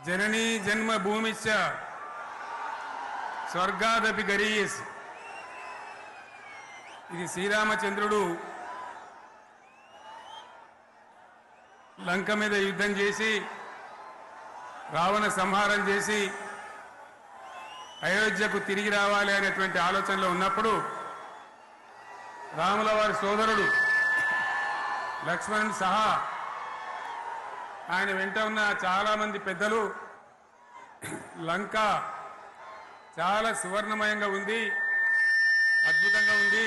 जननी जन्मभूमिश्च स्वर्गादपि गरीयसी। ఇది శ్రీరామచంద్రుడు లంక మీద యుద్ధం చేసి రావణ సంహారం చేసి అయోధ్యకు తిరిగి రావాలి అనేటువంటి ఆలోచనలో ఉన్నప్పుడు రాముల వారి సోదరుడు లక్ష్మణుడు సహా ఆయన వెంట ఉన్న చాలా మంది పెద్దలు లంక చాలా సువర్ణమయంగా ఉంది, అద్భుతంగా ఉంది,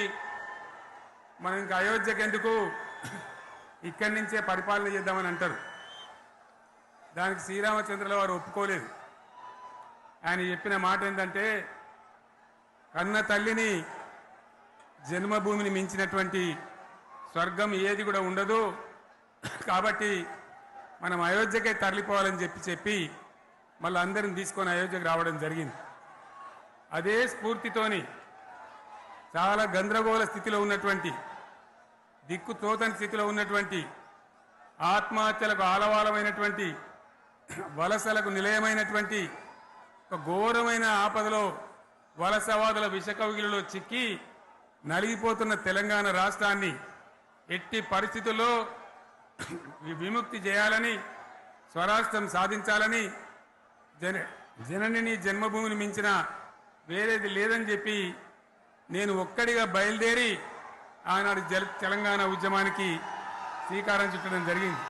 మనం ఇంకా అయోధ్యకు ఎందుకు ఇక్కడి నుంచే పరిపాలన చేద్దామని అంటారు. దానికి శ్రీరామచంద్రుల వారు ఒప్పుకోలేదు. ఆయన చెప్పిన మాట ఏంటంటే, కన్న తల్లిని జన్మభూమిని మించినటువంటి స్వర్గం ఏది కూడా ఉండదు, కాబట్టి మనం అయోధ్యకే తరలిపోవాలని చెప్పి మళ్ళీ అందరిని తీసుకొని అయోధ్యకు రావడం జరిగింది. అదే స్ఫూర్తితోని చాలా గందరగోళ స్థితిలో ఉన్నటువంటి, దిక్కు తోతని స్థితిలో ఉన్నటువంటి, ఆత్మహత్యలకు ఆలవాలమైనటువంటి, వలసలకు నిలయమైనటువంటి ఒక ఘోరమైన ఆపదలో వలసవాదుల విషకవిగిలిలో చిక్కి నలిగిపోతున్న తెలంగాణ రాష్ట్రాన్ని ఎట్టి పరిస్థితుల్లో విముక్తి చేయాలని, స్వరాష్ట్రం సాధించాలని, జనని జన్మభూమిని మించిన వేరేది లేదని చెప్పి నేను ఒక్కడిగా బయలుదేరి ఆనాడు తెలంగాణ ఉద్యమానికి శ్రీకారం చుట్టడం జరిగింది.